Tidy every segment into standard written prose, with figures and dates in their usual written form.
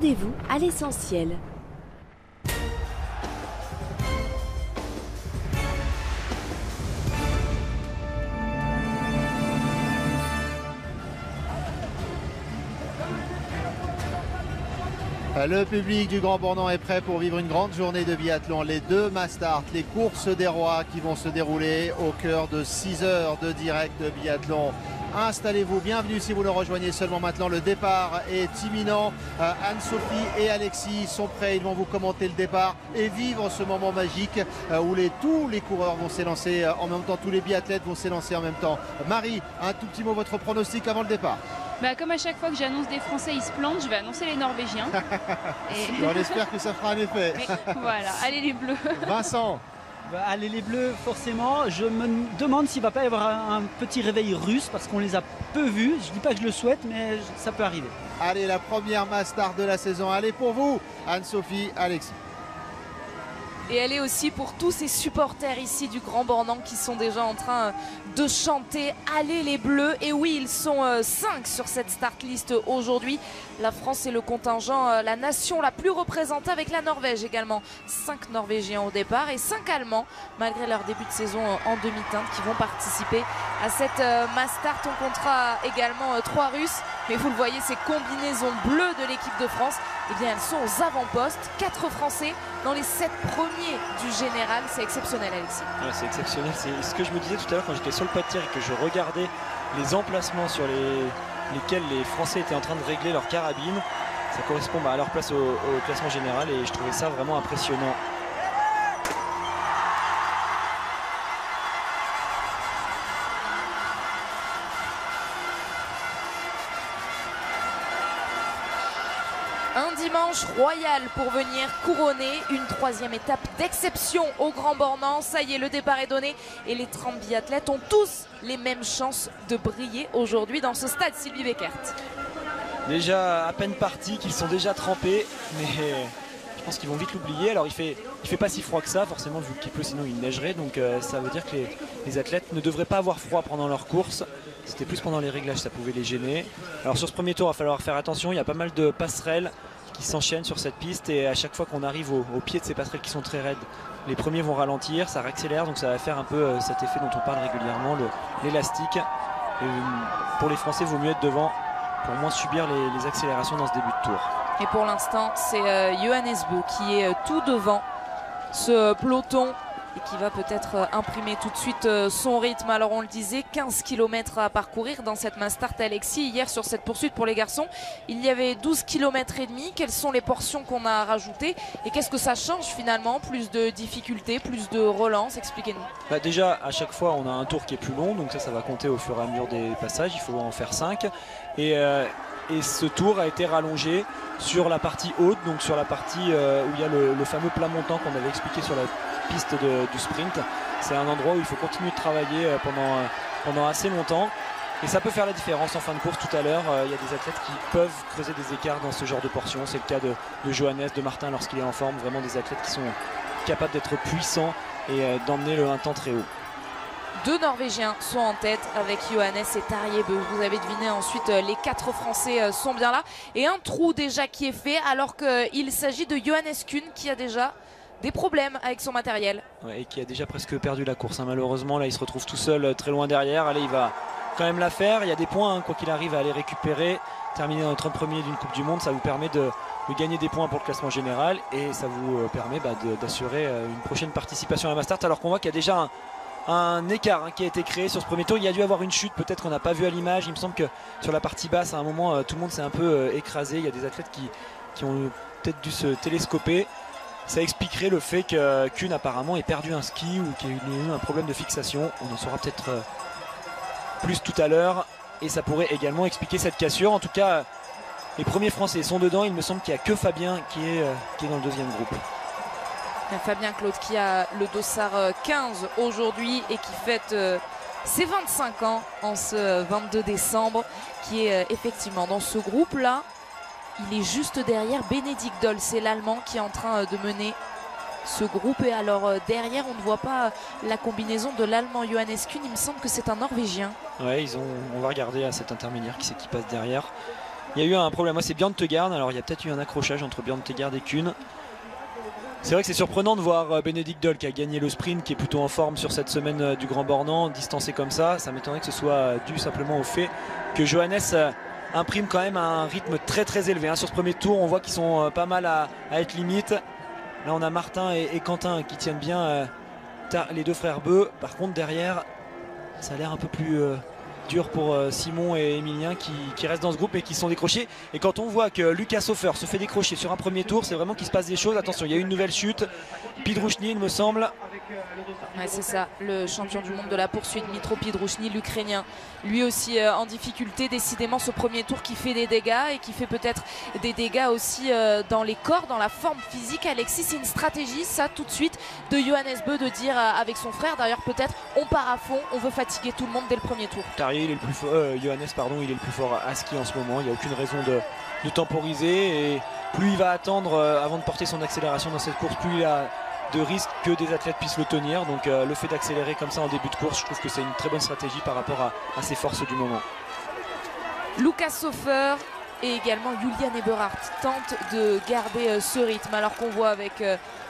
Rendez-vous à l'essentiel. Le public du Grand Bornand est prêt pour vivre une grande journée de biathlon. Les deux Mastart, les courses des rois qui vont se dérouler au cœur de 6 heures de direct de biathlon. Installez-vous, bienvenue si vous le rejoignez seulement maintenant. Le départ est imminent. Anne-Sophie et Alexis sont prêts. Ils vont vous commenter le départ et vivre ce moment magique où tous les coureurs vont s'élancer en même temps. Tous les biathlètes vont s'élancer en même temps. Marie, un tout petit mot, votre pronostic avant le départ? Comme à chaque fois que j'annonce des Français, ils se plantent, je vais annoncer les Norvégiens. Et on espère que ça fera un effet. Mais, voilà, allez les Bleus. Vincent. Allez les Bleus, forcément. Je me demande s'il ne va pas y avoir un petit réveil russe parce qu'on les a peu vus. Je ne dis pas que je le souhaite, mais ça peut arriver. Allez, la première Mastart de la saison. Allez pour vous, Anne-Sophie, Alexis. Et elle est aussi pour tous ces supporters ici du Grand Bornand qui sont déjà en train de chanter « Allez les Bleus ». Et oui, ils sont 5 sur cette start list aujourd'hui. La France est le contingent, la nation la plus représentée avec la Norvège également. 5 Norvégiens au départ et 5 Allemands, malgré leur début de saison en demi-teinte, qui vont participer à cette Mastart. On comptera également 3 Russes. Mais vous le voyez, ces combinaisons bleues de l'équipe de France, eh bien, elles sont aux avant-postes. 4 Français dans les 7 premiers du général. C'est exceptionnel, Alexis. Ouais, c'est exceptionnel. C'est ce que je me disais tout à l'heure quand j'étais sur le pas de tir et que je regardais les emplacements sur lesquels les Français étaient en train de régler leur carabine. Ça correspond à leur place au classement général et je trouvais ça vraiment impressionnant. Un dimanche royal pour venir couronner une 3e étape d'exception au Grand Bornand. Ça y est, le départ est donné et les 30 biathlètes ont tous les mêmes chances de briller aujourd'hui dans ce stade Sylvie Beckert. Déjà à peine partis, qu'ils sont déjà trempés, mais je pense qu'ils vont vite l'oublier. Alors il fait pas si froid que ça, forcément, vu qu'il pleut, sinon il neigerait. Donc ça veut dire que les athlètes ne devraient pas avoir froid pendant leur course. C'était plus pendant les réglages, ça pouvait les gêner. Alors sur ce premier tour, il va falloir faire attention. Il y a pas mal de passerelles qui s'enchaînent sur cette piste. Et à chaque fois qu'on arrive au pied de ces passerelles qui sont très raides, les premiers vont ralentir, ça réaccélère. Donc ça va faire un peu cet effet dont on parle régulièrement, l'élastique. Pour les Français, il vaut mieux être devant pour moins subir les accélérations dans ce début de tour. Et pour l'instant, c'est Johannes Bö qui est tout devant ce peloton et qui va peut-être imprimer tout de suite son rythme. Alors on le disait, 15 km à parcourir dans cette Mastart, Alexis. Hier sur cette poursuite pour les garçons, il y avait 12 km et demi. Quelles sont les portions qu'on a rajoutées et qu'est-ce que ça change finalement? Plus de difficultés, plus de relance, expliquez-nous. Déjà à chaque fois on a un tour qui est plus long, donc ça va compter au fur et à mesure des passages. Il faut en faire 5 et ce tour a été rallongé sur la partie haute, donc sur la partie où il y a le fameux plat montant qu'on avait expliqué sur la piste du sprint. C'est un endroit où il faut continuer de travailler pendant assez longtemps et ça peut faire la différence en fin de course. Tout à l'heure il y a des athlètes qui peuvent creuser des écarts dans ce genre de portion. C'est le cas de Johannes, de Martin lorsqu'il est en forme, vraiment des athlètes qui sont capables d'être puissants et d'emmener un temps très haut. 2 Norvégiens sont en tête avec Johannes et Tarjei Bø. Vous avez deviné ensuite, les 4 Français sont bien là. Et un trou déjà qui est fait alors qu'il s'agit de Johannes Kuhn qui a déjà des problèmes avec son matériel. Ouais, et qui a déjà presque perdu la course. Malheureusement, là il se retrouve tout seul très loin derrière. Allez, il va quand même la faire. Il y a des points, quoi qu'il arrive, à aller récupérer. Terminer dans le 30 premier d'une Coupe du Monde, ça vous permet de gagner des points pour le classement général. Et ça vous permet d'assurer une prochaine participation à la Mastart. Alors qu'on voit qu'il y a déjà un écart qui a été créé sur ce premier tour. Il y a dû avoir une chute, peut-être qu'on n'a pas vu à l'image. Il me semble que sur la partie basse, à un moment, tout le monde s'est un peu écrasé. Il y a des athlètes qui ont peut-être dû se télescoper. Ça expliquerait le fait que Kuhn apparemment ait perdu un ski ou qu'il y ait eu un problème de fixation. On en saura peut-être plus tout à l'heure. Et ça pourrait également expliquer cette cassure. En tout cas, les premiers Français sont dedans. Il me semble qu'il n'y a que Fabien qui est dans le deuxième groupe. Fabien Claude qui a le dossard 15 aujourd'hui et qui fête ses 25 ans en ce 22 décembre, qui est effectivement dans ce groupe-là. Il est juste derrière Bénédicte Doll, c'est l'Allemand qui est en train de mener ce groupe. Et alors derrière, on ne voit pas la combinaison de l'Allemand Johannes Kuhn, il me semble que c'est un Norvégien. Ouais, on va regarder à cet intermédiaire qui c'est qui passe derrière. il y a eu un problème. Moi, c'est Björn Tegard. Alors, il y a peut-être eu un accrochage entre Björn Tegard et Kuhn. C'est vrai que c'est surprenant de voir Bénédicte Doll qui a gagné le sprint, qui est plutôt en forme sur cette semaine du Grand Bornand, distancé comme ça. Ça m'étonnerait que ce soit dû simplement au fait que Johannes imprime quand même un rythme très très élevé. Hein. Sur ce premier tour, on voit qu'ils sont pas mal à être limite. Là, on a Martin et Quentin qui tiennent bien les deux frères Beu. Par contre, derrière, ça a l'air un peu plus dur pour Simon et Emilien qui restent dans ce groupe et qui sont décrochés. Et quand on voit que Lucas Hofer se fait décrocher sur un premier tour, c'est vraiment qu'il se passe des choses. Attention, il y a eu une nouvelle chute. Pidrouchny, il me semble. Ouais, c'est ça, le champion du monde de la poursuite, Dmitro Pidrouchny, l'Ukrainien, lui aussi en difficulté. Décidément, ce premier tour qui fait des dégâts et qui fait peut-être des dégâts aussi dans les corps, dans la forme physique. Alexis, c'est une stratégie, ça, tout de suite, de Johannes Beu de dire avec son frère, d'ailleurs, peut-être, on part à fond, on veut fatiguer tout le monde dès le premier tour. Tarier, il est le plus fort, Johannes, pardon, il est le plus fort à ski en ce moment. Il n'y a aucune raison de temporiser. Et plus il va attendre avant de porter son accélération dans cette course, plus il a de risque que des athlètes puissent le tenir. Donc le fait d'accélérer comme ça en début de course, je trouve que c'est une très bonne stratégie par rapport à ses forces du moment. Lucas Hofer et également Julian Eberhardt tentent de garder ce rythme, alors qu'on voit avec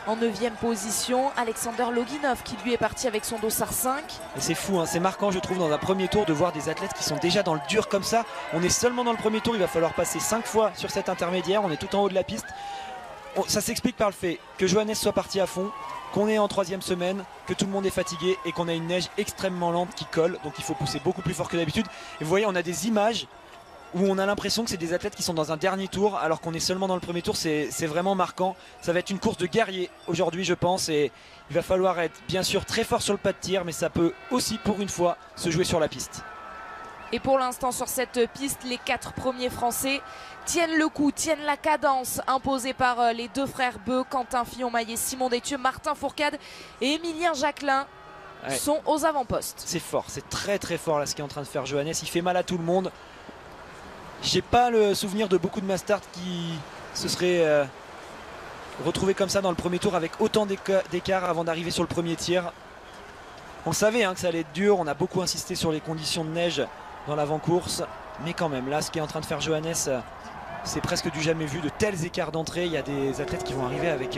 en 9e position Alexander Loginov qui lui est parti avec son dossard 5. Et c'est fou, hein, c'est marquant je trouve dans un premier tour de voir des athlètes qui sont déjà dans le dur comme ça. On est seulement dans le premier tour, il va falloir passer 5 fois sur cet intermédiaire, on est tout en haut de la piste. Ça s'explique par le fait que Johannes soit parti à fond, qu'on est en 3e semaine, que tout le monde est fatigué et qu'on a une neige extrêmement lente qui colle. Donc il faut pousser beaucoup plus fort que d'habitude. Et vous voyez, on a des images où on a l'impression que c'est des athlètes qui sont dans un dernier tour alors qu'on est seulement dans le premier tour. C'est vraiment marquant. Ça va être une course de guerrier aujourd'hui, je pense. Et il va falloir être bien sûr très fort sur le pas de tir, mais ça peut aussi pour une fois se jouer sur la piste. Et pour l'instant sur cette piste, les 4 premiers Français tiennent le coup, tiennent la cadence imposée par les deux frères Beu, Quentin Fillon-Maillet, Simon Détieux, Martin Fourcade et Emilien Jacquelin sont aux avant-postes. C'est fort, c'est très très fort là ce qu'est en train de faire Johannes. Il fait mal à tout le monde. J'ai pas le souvenir de beaucoup de masters qui se seraient retrouvés comme ça dans le premier tour avec autant d'écart avant d'arriver sur le premier tir. On savait que ça allait être dur, on a beaucoup insisté sur les conditions de neige dans l'avant-course, mais quand même là ce qu'est en train de faire Johannes, c'est presque du jamais vu, de tels écarts d'entrée. Il y a des athlètes qui vont arriver avec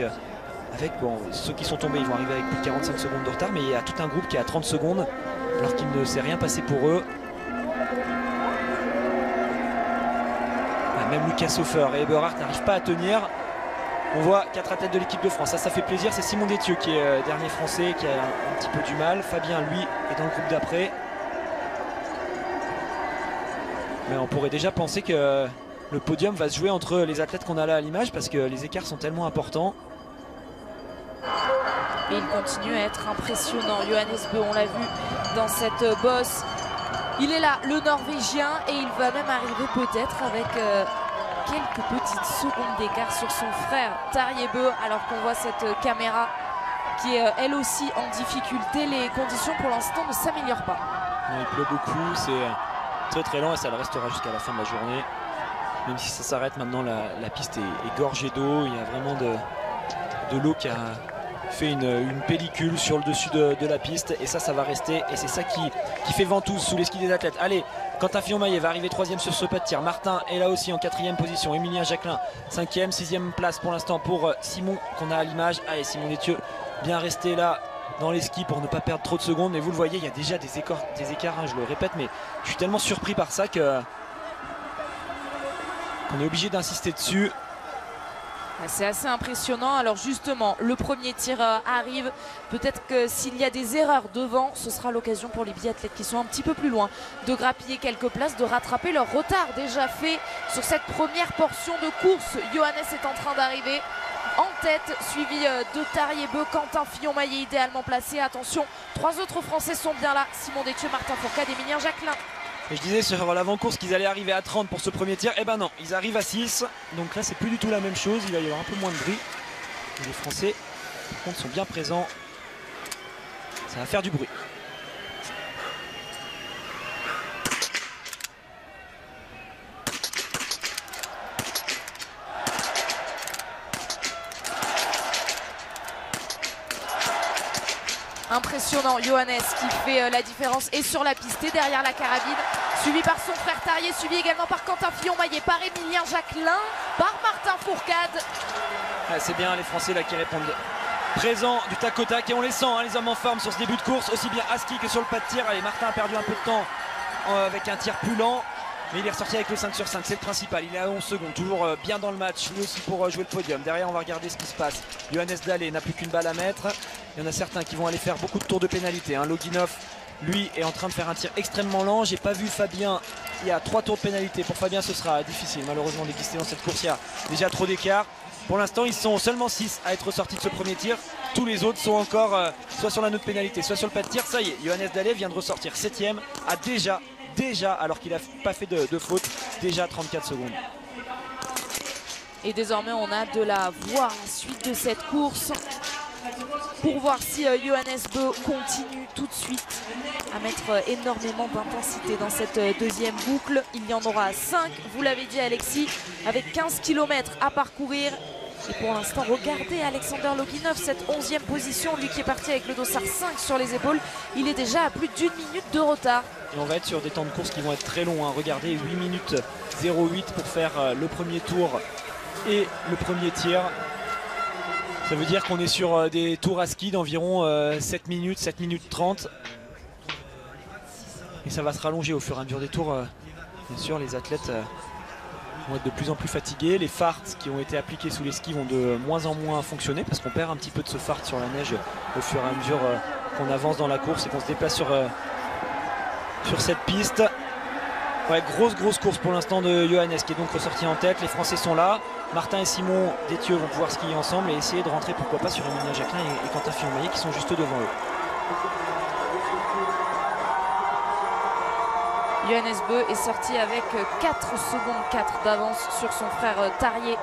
bon, ceux qui sont tombés, ils vont arriver avec plus de 45 secondes de retard, mais il y a tout un groupe qui est à 30 secondes alors qu'il ne s'est rien passé pour eux. Même Lucas Hofer et Eberhardt n'arrivent pas à tenir. On voit 4 athlètes de l'équipe de France, ça fait plaisir. C'est Simon Détieux qui est dernier français, qui a un petit peu du mal. Fabien, lui, est dans le groupe d'après. Mais on pourrait déjà penser que le podium va se jouer entre les athlètes qu'on a là à l'image, parce que les écarts sont tellement importants. Et il continue à être impressionnant. Johannes Beu, on l'a vu dans cette bosse. Il est là, le Norvégien, et il va même arriver peut-être avec quelques petites secondes d'écart sur son frère Tarier Beu, alors qu'on voit cette caméra qui est elle aussi en difficulté. Les conditions pour l'instant ne s'améliorent pas. Il pleut beaucoup, c'est très très lent et ça le restera jusqu'à la fin de la journée. Même si ça s'arrête maintenant, la piste est gorgée d'eau. Il y a vraiment de l'eau qui a fait une pellicule sur le dessus de la piste, et ça va rester, et c'est ça qui fait ventouse sous les skis des athlètes. Allez, Quentin Fillon-Maillet va arriver 3e sur ce pas de tir. Martin est là aussi en 4e position. Emilien Jacquelin 5e, 6e place pour l'instant pour Simon qu'on a à l'image. Allez, Simon Détieux bien resté là dans les skis pour ne pas perdre trop de secondes, mais vous le voyez, il y a déjà des écarts, je le répète, mais je suis tellement surpris par ça qu'on est obligé d'insister dessus. C'est assez impressionnant. Alors justement, le premier tir arrive. Peut-être que s'il y a des erreurs devant, ce sera l'occasion pour les biathlètes qui sont un petit peu plus loin de grappiller quelques places, de rattraper leur retard déjà fait sur cette première portion de course. Johannes est en train d'arriver en tête, suivi de Tarier Beu, Quentin Fillon-Maillet idéalement placé. Attention, 3 autres Français sont bien là. Simon Détieux, Martin Fourcade, Emilien Jacquelin. Et je disais sur l'avant-course qu'ils allaient arriver à 30 pour ce premier tir. Eh ben non, ils arrivent à 6. Donc là, c'est plus du tout la même chose. Il va y avoir un peu moins de bruit. Et les Français, par contre, sont bien présents. Ça va faire du bruit. Impressionnant, Johannes qui fait la différence et sur la piste et derrière la carabine. suivi par son frère Tarier, suivi également par Quentin Fillon-Maillet, par Émilien Jacquelin, par Martin Fourcade. C'est bien les Français là qui répondent présents du tac au tac et on les sent, hein, les hommes en forme sur ce début de course, aussi bien à ski que sur le pas de tir. Allez, Martin a perdu un peu de temps avec un tir plus lent, mais il est ressorti avec le 5 sur 5, c'est le principal. Il est à 11 secondes, toujours bien dans le match, lui aussi pour jouer le podium. Derrière, on va regarder ce qui se passe. Johannes Dalle n'a plus qu'une balle à mettre. Il y en a certains qui vont aller faire beaucoup de tours de pénalité, hein. Loginov, lui, est en train de faire un tir extrêmement lent. J'ai pas vu Fabien. Il y a 3 tours de pénalité. Pour Fabien, ce sera difficile malheureusement d'exister dans cette course. Il y a déjà trop d'écart. Pour l'instant, ils sont seulement 6 à être sortis de ce premier tir. Tous les autres sont encore soit sur la note pénalité, soit sur le pas de tir. Ça y est, Johannes Dalle vient de ressortir 7ème, a déjà, alors qu'il n'a pas fait de faute, déjà 34 secondes. Et désormais, on a de la voir la suite de cette course pour voir si Johannes Beu continue tout de suite à mettre énormément d'intensité dans cette deuxième boucle. Il y en aura 5, vous l'avez dit Alexis, avec 15 km à parcourir. Et pour l'instant, regardez Alexander Loginov, cette 11e position, lui qui est parti avec le dossard 5 sur les épaules. Il est déjà à plus d'1 minute de retard. Et on va être sur des temps de course qui vont être très longs, hein. Regardez, 8 minutes 08 pour faire le premier tour et le premier tir. Ça veut dire qu'on est sur des tours à ski d'environ 7 minutes 30. Et ça va se rallonger au fur et à mesure des tours. Bien sûr, les athlètes vont être de plus en plus fatigués. Les farts qui ont été appliqués sous les skis vont de moins en moins fonctionner parce qu'on perd un petit peu de ce fart sur la neige au fur et à mesure qu'on avance dans la course et qu'on se déplace sur cette piste. Ouais, grosse course pour l'instant de Johannes qui est donc ressorti en tête. Les Français sont là. Martin et Simon Détieux vont pouvoir skier ensemble et essayer de rentrer pourquoi pas sur Émilien Jacquelin et Quentin Fillon-Maillet qui sont juste devant eux. Johannes Beu est sorti avec 4 secondes 4 d'avance sur son frère Tarier.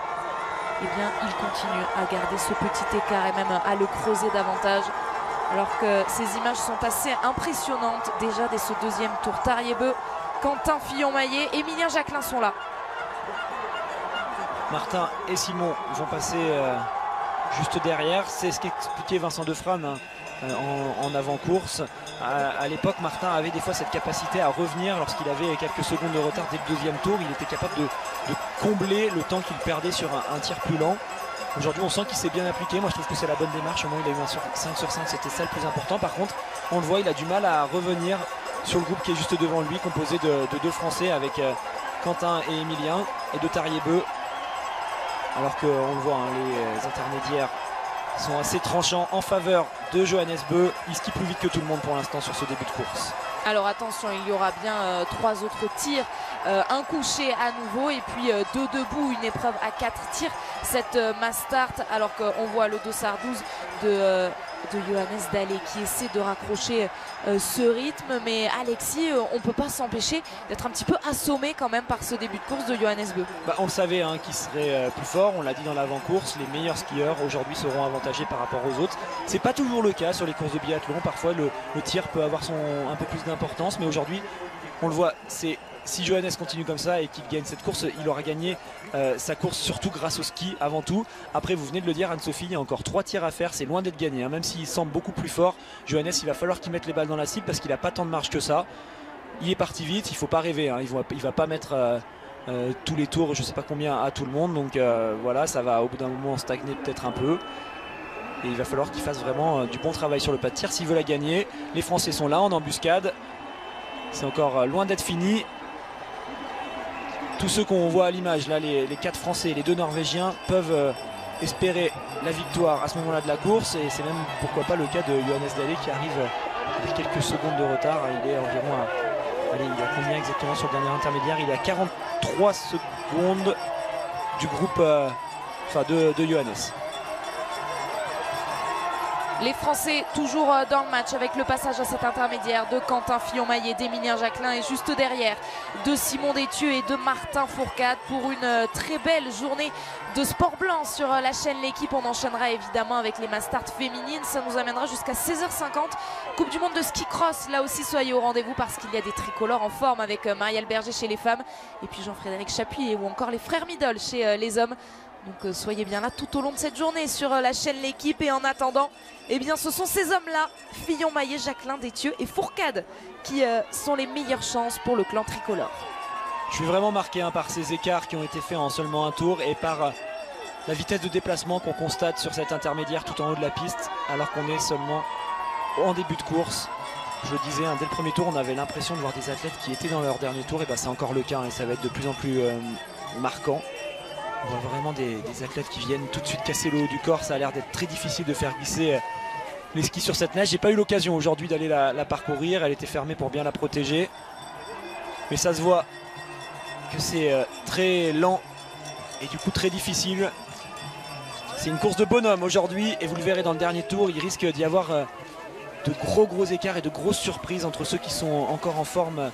Eh bien, il continue à garder ce petit écart et même à le creuser davantage. Alors que ces images sont assez impressionnantes déjà dès ce deuxième tour. Tarier Beu, Quentin Fillon-Maillet, Émilien Jacquelin sont là. Martin et Simon vont passer juste derrière. C'est ce qu'expliquait Vincent Defrane, hein, en avant-course. À l'époque, Martin avait des fois cette capacité à revenir lorsqu'il avait quelques secondes de retard dès le deuxième tour. Il était capable de combler le temps qu'il perdait sur un tir plus lent. Aujourd'hui, on sent qu'il s'est bien appliqué. Moi, je trouve que c'est la bonne démarche. Au moins, il a eu un 5 sur 5. C'était ça le plus important. Par contre, on le voit, il a du mal à revenir sur le groupe qui est juste devant lui, composé de 2 Français avec Quentin et Émilien et de Tarier Beu. Alors qu'on le voit, hein, les intermédiaires sont assez tranchants en faveur de Johannes Beu. Il skie plus vite que tout le monde pour l'instant sur ce début de course. Alors attention, il y aura bien 3 autres tirs, un couché à nouveau et puis 2 debout, une épreuve à 4 tirs. Cette mass start, alors qu'on voit le dossard 12 de Johannes Dalle qui essaie de raccrocher ce rythme. Mais Alexis, on ne peut pas s'empêcher d'être un petit peu assommé quand même par ce début de course de Johannes Beu. On le savait, hein, qu'il serait plus fort, on l'a dit dans l'avant-course. Les meilleurs skieurs aujourd'hui seront avantagés par rapport aux autres. C'est pas toujours le cas sur les courses de biathlon. Parfois le tir peut avoir un peu plus d'importance, mais aujourd'hui on le voit, si Johannes continue comme ça et qu'il gagne cette course, il aura gagné sa course surtout grâce au ski avant tout. Après, vous venez de le dire, Anne-Sophie, il y a encore 3 tirs à faire, c'est loin d'être gagné, hein. Même s'il semble beaucoup plus fort, Johannes, il va falloir qu'il mette les balles dans la cible parce qu'il n'a pas tant de marge que ça. Il est parti vite, il ne faut pas rêver, hein. Il va pas mettre tous les tours, je ne sais pas combien, à tout le monde. Donc voilà, ça va au bout d'un moment stagner peut-être un peu. Et il va falloir qu'il fasse vraiment du bon travail sur le pas de tir s'il veut la gagner. Les Français sont là en embuscade. C'est encore loin d'être fini. Tous ceux qu'on voit à l'image, là, les 4 Français et les 2 Norvégiens peuvent espérer la victoire à ce moment-là de la course. Et c'est même pourquoi pas le cas de Johannes Dalle qui arrive avec quelques secondes de retard. Il est environ à... Allez, il a combien exactement sur le dernier intermédiaire? Il est à 43 secondes du groupe de Johannes. Les Français toujours dans le match avec le passage à cet intermédiaire de Quentin Fillon-Maillet, d'Émilien Jacquelin et juste derrière de Simon Détieux et de Martin Fourcade pour une très belle journée de sport blanc sur la chaîne L'équipe. On enchaînera évidemment avec les mass start féminines. Ça nous amènera jusqu'à 16h50. Coupe du monde de ski cross. Là aussi, soyez au rendez-vous parce qu'il y a des tricolores en forme avec Marielle Berger chez les femmes et puis Jean-Frédéric Chapuis ou encore les frères Midol chez les hommes. Donc soyez bien là tout au long de cette journée sur la chaîne L'équipe. Et en attendant, eh bien, ce sont ces hommes-là, Fillon-Maillet, Jacquelin, Détieux et Fourcade, qui sont les meilleures chances pour le clan tricolore. Je suis vraiment marqué par ces écarts qui ont été faits en seulement un tour et par la vitesse de déplacement qu'on constate sur cet intermédiaire tout en haut de la piste, alors qu'on est seulement en début de course. Je le disais, dès le premier tour, on avait l'impression de voir des athlètes qui étaient dans leur dernier tour, et c'est encore le cas, et ça va être de plus en plus marquant. On voit vraiment des athlètes qui viennent tout de suite casser le haut du corps. Ça a l'air d'être très difficile de faire glisser les skis sur cette neige. J'ai pas eu l'occasion aujourd'hui d'aller la parcourir. Elle était fermée pour bien la protéger. Mais ça se voit que c'est très lent et du coup très difficile. C'est une course de bonhomme aujourd'hui et vous le verrez dans le dernier tour. Il risque d'y avoir de gros écarts et de grosses surprises entre ceux qui sont encore en forme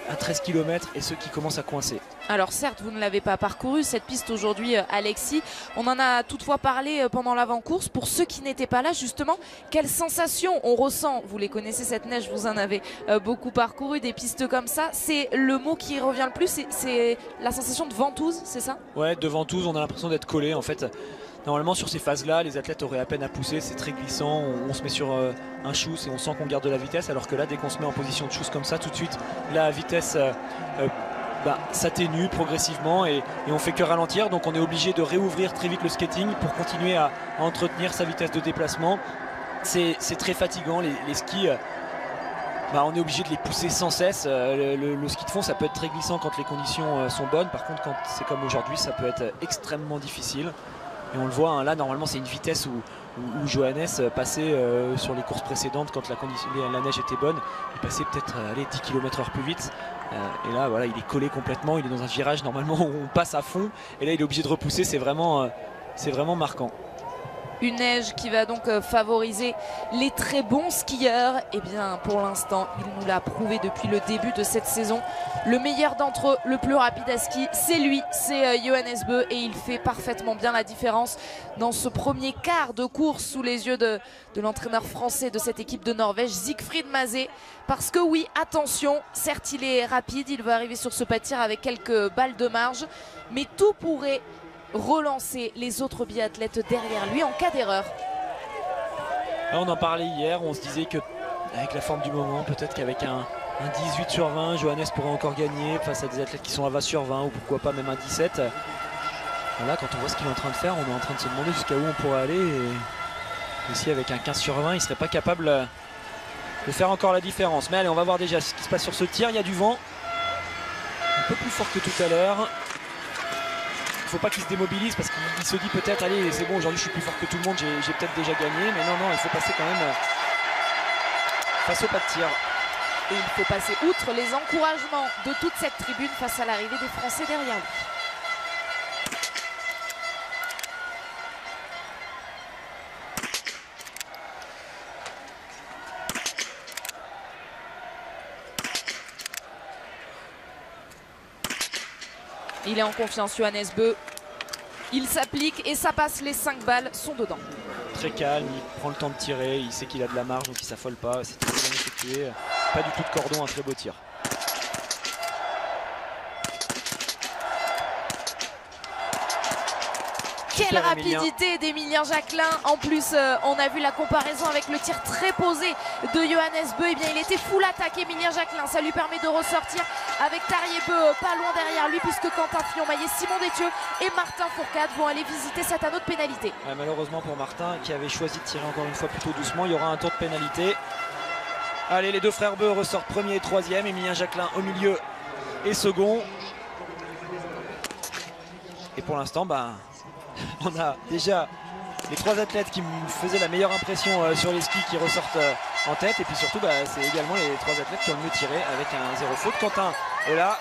à 13 km et ceux qui commencent à coincer. Alors certes, vous ne l'avez pas parcouru cette piste aujourd'hui, Alexis. On en a toutefois parlé pendant l'avant-course. Pour ceux qui n'étaient pas là, justement, quelles sensations on ressent? Vous les connaissez, cette neige, vous en avez beaucoup parcouru, des pistes comme ça. C'est le mot qui revient le plus, c'est la sensation de ventouse, c'est ça? Ouais, de ventouse, on a l'impression d'être collé. En fait, normalement sur ces phases-là, les athlètes auraient à peine à pousser, c'est très glissant, on se met sur un chousse et on sent qu'on garde de la vitesse, alors que là, dès qu'on se met en position de chousse comme ça, tout de suite, la vitesse s'atténue progressivement et on fait que ralentir. Donc on est obligé de réouvrir très vite le skating pour continuer à entretenir sa vitesse de déplacement. C'est très fatigant, les skis. On est obligé de les pousser sans cesse. Le ski de fond, ça peut être très glissant quand les conditions sont bonnes. Par contre, quand c'est comme aujourd'hui, ça peut être extrêmement difficile. Et on le voit, là normalement c'est une vitesse où Johannes passait sur les courses précédentes quand la neige était bonne. Il passait peut-être 10 km/h plus vite. Et là voilà, il est collé complètement, il est dans un virage normalement où on passe à fond. Et là il est obligé de repousser, c'est vraiment marquant. Une neige qui va donc favoriser les très bons skieurs. Et bien pour l'instant, il nous l'a prouvé depuis le début de cette saison. Le meilleur d'entre eux, le plus rapide à ski, c'est lui, c'est Johannes Bö. Et il fait parfaitement bien la différence dans ce premier quart de course sous les yeux de l'entraîneur français de cette équipe de Norvège, Siegfried Mazé. Parce que oui, attention, certes il est rapide, il va arriver sur ce pas de tir avec quelques balles de marge. Mais tout pourrait relancer les autres biathlètes derrière lui en cas d'erreur. On en parlait hier, on se disait que avec la forme du moment, peut-être qu'avec un 18 sur 20, Johannes pourrait encore gagner face à des athlètes qui sont à 20 sur 20 ou pourquoi pas même un 17. Voilà, quand on voit ce qu'il est en train de faire, on est en train de se demander jusqu'à où on pourrait aller. Et ici avec un 15 sur 20, il ne serait pas capable de faire encore la différence. Mais allez, on va voir déjà ce qui se passe sur ce tir. Il y a du vent, un peu plus fort que tout à l'heure. Il ne faut pas qu'il se démobilise parce qu'il se dit peut-être allez c'est bon, aujourd'hui je suis plus fort que tout le monde, j'ai peut-être déjà gagné, mais non, il faut passer quand même face au pas de tir. Et il faut passer outre les encouragements de toute cette tribune face à l'arrivée des Français derrière lui. Il est en confiance, Johannes Bö. Il s'applique et ça passe, les 5 balles sont dedans. Très calme, il prend le temps de tirer, il sait qu'il a de la marge donc il s'affole pas. C'est très bien effectué. Pas du tout de cordon, un très beau tir. Quelle rapidité d'Emilien Jacquelin. En plus, on a vu la comparaison avec le tir très posé de Johannes Bö. Eh bien, il était full attaque, Emilien Jacquelin. Ça lui permet de ressortir avec Tarjei Bø pas loin derrière lui, puisque Quentin Fillon-Maillet, Simon Détieux et Martin Fourcade vont aller visiter cet anneau de pénalité. Malheureusement pour Martin, qui avait choisi de tirer encore une fois plutôt doucement, il y aura un tour de pénalité. Allez, les deux frères Bö ressortent premier et troisième. Emilien Jacquelin au milieu et second. Et pour l'instant, on a déjà les 3 athlètes qui me faisaient la meilleure impression sur les skis qui ressortent en tête. Et puis surtout, c'est également les 3 athlètes qui ont le mieux tiré avec un 0 faute. Quentin est là,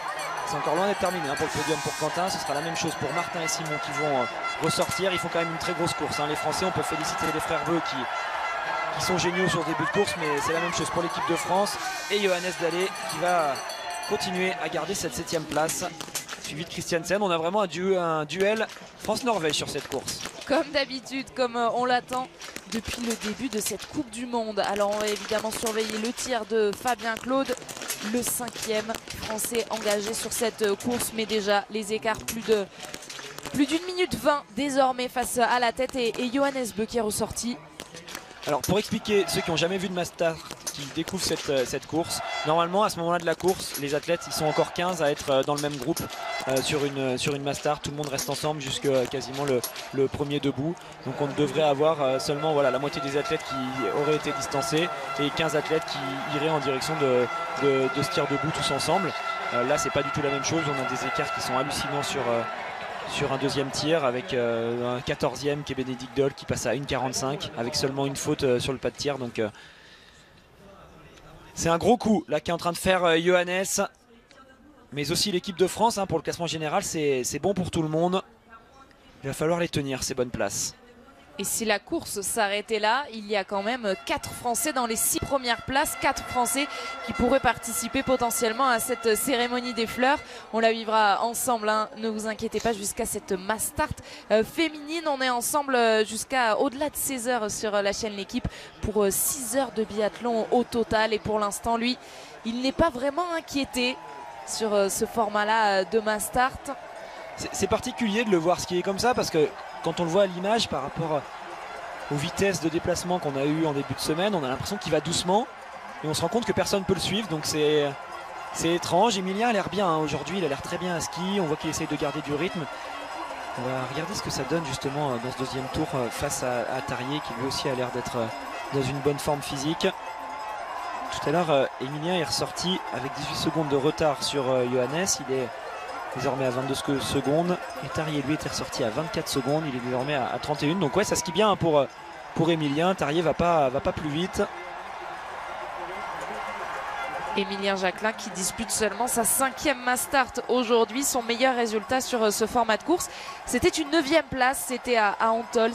c'est encore loin d'être terminé pour le podium pour Quentin. Ce sera la même chose pour Martin et Simon qui vont ressortir. Ils font quand même une très grosse course. Les Français, on peut féliciter les frères Bö qui sont géniaux sur ce début de course. Mais c'est la même chose pour l'équipe de France. Et Johannes Dalle qui va continuer à garder cette 7e place. Suivi de Christiansen. On a vraiment un duel France-Norvège sur cette course. Comme d'habitude, comme on l'attend depuis le début de cette Coupe du Monde. Alors on va évidemment surveiller le tir de Fabien Claude, le 5e français engagé sur cette course. Mais déjà les écarts, plus de Plus d'une minute 20 désormais face à la tête et Johannes Beu qui est ressorti. Alors pour expliquer ceux qui n'ont jamais vu de Mastart, qui découvrent cette course, normalement à ce moment-là de la course, les athlètes ils sont encore 15 à être dans le même groupe sur une Mastart. Tout le monde reste ensemble jusqu'à quasiment le premier debout. Donc on devrait avoir seulement voilà, la moitié des athlètes qui auraient été distancés et 15 athlètes qui iraient en direction de ce tir debout tous ensemble. Là c'est pas du tout la même chose, on a des écarts qui sont hallucinants sur un deuxième tir avec un 14e qui est Bénédicte Doll qui passe à 1,45 avec seulement une faute sur le pas de tir. Donc c'est un gros coup là qui est en train de faire Johannes, mais aussi l'équipe de France hein, pour le classement général. C'est bon pour tout le monde. Il va falloir les tenir ces bonnes places. Et si la course s'arrêtait là, il y a quand même 4 Français dans les 6 premières places, 4 Français qui pourraient participer potentiellement à cette cérémonie des fleurs. On la vivra ensemble, hein. Ne vous inquiétez pas, jusqu'à cette Mastart féminine. On est ensemble jusqu'à au-delà de 16 heures sur la chaîne L'équipe pour 6 heures de biathlon au total. Et pour l'instant, lui, il n'est pas vraiment inquiété sur ce format-là de Mastart. C'est particulier de le voir skier comme ça parce que quand on le voit à l'image par rapport aux vitesses de déplacement qu'on a eu en début de semaine, on a l'impression qu'il va doucement et on se rend compte que personne ne peut le suivre. Donc c'est étrange. Emilien a l'air bien hein. Aujourd'hui, il a l'air très bien à ski. On voit qu'il essaye de garder du rythme. On va regarder ce que ça donne justement dans ce deuxième tour face à Tarier qui lui aussi a l'air d'être dans une bonne forme physique. Tout à l'heure, Emilien est ressorti avec 18 secondes de retard sur Johannes. Il est désormais à 22 secondes. Et Tarier lui était ressorti à 24 secondes. Il est désormais à 31. Donc ouais, ça skie bien hein, pour Emilien. Tarier va pas plus vite. Emilien Jacquelin qui dispute seulement sa 5e Mastart aujourd'hui. Son meilleur résultat sur ce format de course, c'était une 9e place. C'était à Antols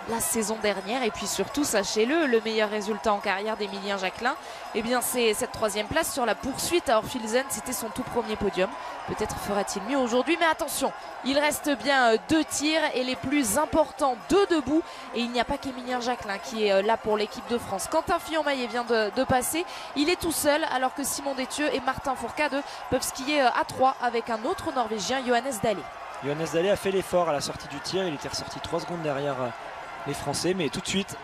la saison dernière. Et puis surtout, sachez-le, le meilleur résultat en carrière d'Emilien Jacquelin, eh bien c'est cette 3e place sur la poursuite à Orfilsen. C'était son tout premier podium. Peut-être fera-t-il mieux aujourd'hui, mais attention, il reste bien 2 tirs et les plus importants 2 debout. Et il n'y a pas qu'Emilien Jacquelin qui est là pour l'équipe de France. Quentin Fillon-Maillet vient de passer. Il est tout seul alors que Simon Détieux et Martin Fourcade peuvent skier à 3 avec un autre Norvégien, Johannes Dalle. Johannes Dalle a fait l'effort à la sortie du tir. Il était ressorti 3 secondes derrière les Français, mais tout de suite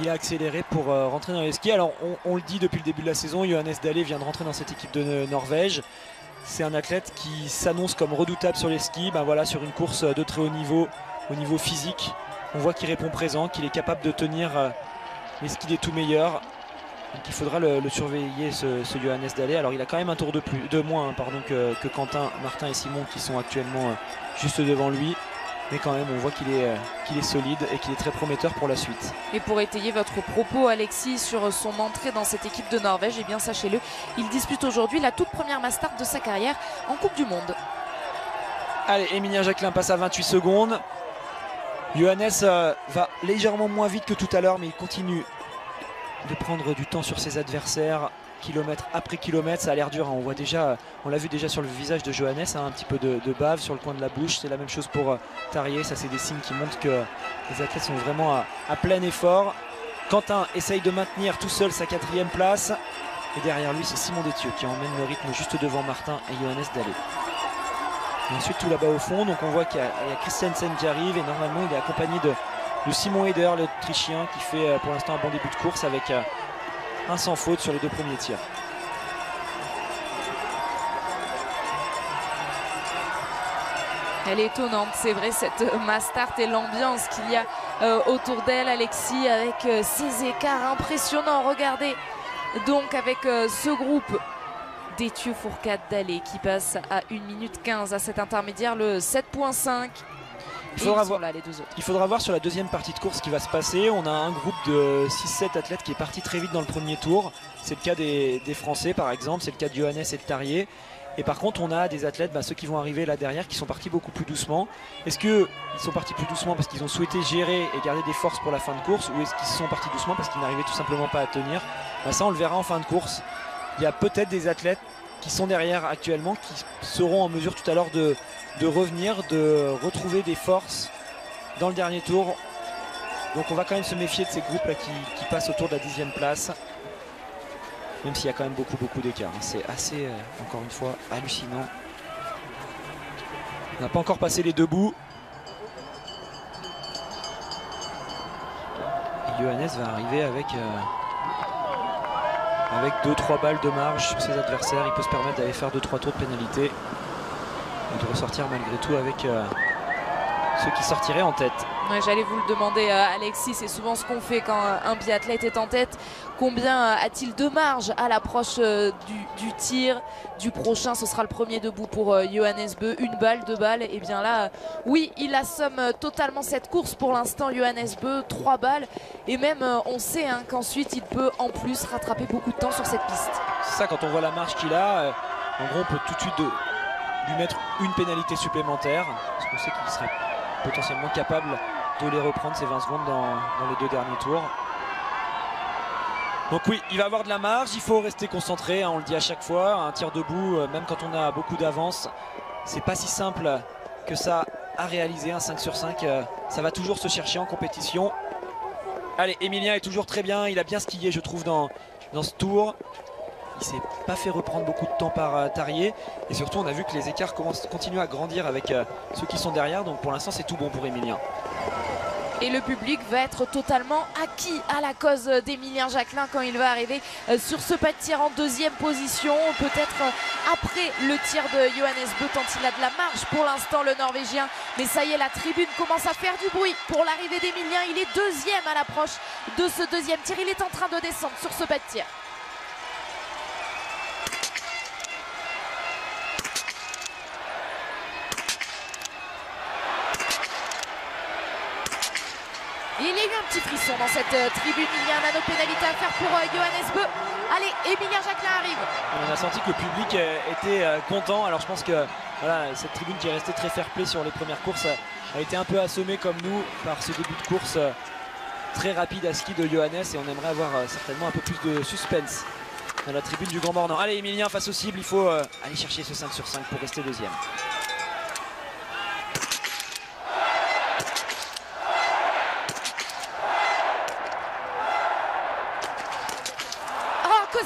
il a accéléré pour rentrer dans les skis. Alors on le dit depuis le début de la saison, Johannes Dalle vient de rentrer dans cette équipe de Norvège. C'est un athlète qui s'annonce comme redoutable sur les skis. Ben voilà, sur une course de très haut niveau, au niveau physique, on voit qu'il répond présent, qu'il est capable de tenir les skis des tout meilleurs. Donc il faudra le surveiller ce Johannes Dalle. Alors il a quand même un tour de moins pardon, que Quentin, Martin et Simon qui sont actuellement juste devant lui. Mais quand même, on voit qu'il est solide et qu'il est très prometteur pour la suite. Et pour étayer votre propos, Alexis, sur son entrée dans cette équipe de Norvège, eh bien sachez-le, il dispute aujourd'hui la toute première Mastart de sa carrière en Coupe du Monde. Allez, Emilien Jacquelin passe à 28 secondes. Johannes va légèrement moins vite que tout à l'heure, mais il continue de prendre du temps sur ses adversaires. Kilomètre après kilomètre, ça a l'air dur hein. On voit déjà, on l'a vu déjà sur le visage de Johannes hein, un petit peu de bave sur le coin de la bouche. C'est la même chose pour Tarier. Ça c'est des signes qui montrent que les athlètes sont vraiment à plein effort. Quentin essaye de maintenir tout seul sa 4e place et derrière lui c'est Simon Détieux qui emmène le rythme juste devant Martin et Johannes Dalle. Et ensuite tout là-bas au fond, donc on voit qu'il y a Christiansen qui arrive et normalement il est accompagné de Simon Eder, l'Autrichien, qui fait pour l'instant un bon début de course avec un sans faute sur les 2 premiers tirs. Elle est étonnante, c'est vrai, cette Mastart et l'ambiance qu'il y a autour d'elle, Alexis, avec ces écarts impressionnants. Regardez donc avec ce groupe Détieux, Fourcade, Dalle qui passe à 1 minute 15 à cet intermédiaire, le 7.5. Il faudra voir sur la deuxième partie de course ce qui va se passer. On a un groupe de 6-7 athlètes qui est parti très vite dans le premier tour. C'est le cas des Français par exemple, c'est le cas de Johannes et de Tarier. Et par contre on a des athlètes, ceux qui vont arriver là derrière, qui sont partis beaucoup plus doucement. Est-ce qu'ils sont partis plus doucement parce qu'ils ont souhaité gérer et garder des forces pour la fin de course, ou est-ce qu'ils sont partis doucement parce qu'ils n'arrivaient tout simplement pas à tenir? Ça on le verra en fin de course. Il y a peut-être des athlètes qui sont derrière actuellement qui seront en mesure tout à l'heure de revenir, de retrouver des forces dans le dernier tour. Donc on va quand même se méfier de ces groupes là qui passent autour de la 10e place, même s'il y a quand même beaucoup d'écart. C'est assez, encore une fois, hallucinant. On n'a pas encore passé les 2 bouts. Et Johannes va arriver avec 2-3 balles de marge sur ses adversaires. Il peut se permettre d'aller faire 2-3 tours de pénalité et de ressortir malgré tout avec ceux qui sortiraient en tête. Ouais, j'allais vous le demander, Alexis, c'est souvent ce qu'on fait quand un biathlète est en tête. Combien a-t-il de marge à l'approche du tir du prochain? Ce sera le premier debout pour Johannes Beu. 1 balle, 2 balles. Et bien là, oui, il assomme totalement cette course pour l'instant, Johannes Beu. 3 balles. Et même, on sait qu'ensuite, il peut en plus rattraper beaucoup de temps sur cette piste. C'est ça, quand on voit la marge qu'il a, en gros, on peut tout de suite lui mettre une pénalité supplémentaire. Parce qu'on sait qu'il serait potentiellement capable de les reprendre ces 20 secondes dans les 2 derniers tours. Donc oui, il va avoir de la marge, il faut rester concentré, on le dit à chaque fois. Un tir debout, même quand on a beaucoup d'avance, c'est pas si simple que ça à réaliser. Un 5 sur 5, ça va toujours se chercher en compétition. Allez, Emilien est toujours très bien, il a bien skié je trouve dans ce tour. Il s'est pas fait reprendre beaucoup de temps par Tarrier. Et surtout on a vu que les écarts continuent à grandir avec ceux qui sont derrière. Donc pour l'instant c'est tout bon pour Emilien. Et le public va être totalement acquis à la cause d'Emilien Jacquelin quand il va arriver sur ce pas de tir en 2e position. Peut-être après le tir de Johannes Beu tant il a de la marge pour l'instant le Norvégien. Mais ça y est, la tribune commence à faire du bruit pour l'arrivée d'Emilien. Il est 2e à l'approche de ce 2e tir. Il est en train de descendre sur ce pas de tir. Il y a eu un petit frisson dans cette tribune. Il y a un anneau de pénalité à faire pour Johannes Beu. Allez, Emilien Jacquelin arrive. On a senti que le public était content. Alors je pense que voilà, cette tribune qui est restée très fair-play sur les premières courses a été un peu assommée comme nous par ce début de course très rapide à ski de Johannes. Et on aimerait avoir certainement un peu plus de suspense dans la tribune du Grand Bornand. Allez, Emilien face au cible, il faut aller chercher ce 5 sur 5 pour rester 2e.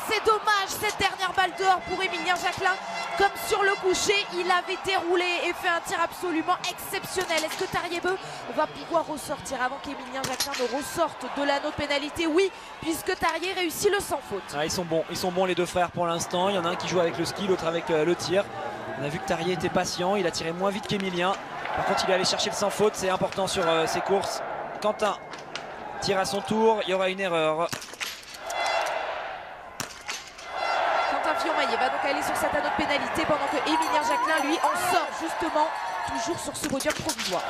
C'est dommage cette dernière balle dehors pour Emilien Jacquelin. Comme sur le coucher, il avait déroulé et fait un tir absolument exceptionnel. Est-ce que Tarrier Beu va pouvoir ressortir avant qu'Emilien Jacquelin ne ressorte de l'anneau de pénalité? Oui, puisque Tarrier réussit le sans faute. Ah, ils sont bons les 2 frères pour l'instant. Il y en a un qui joue avec le ski, l'autre avec le tir. On a vu que Tarrier était patient, il a tiré moins vite qu'Emilien. Par contre, il est allé chercher le sans faute, c'est important sur ces courses. Quentin tire à son tour, il y aura une erreur. Il va donc aller sur cet anneau de pénalité pendant que Emilien Jacquelin lui en sort justement toujours sur ce podium provisoire.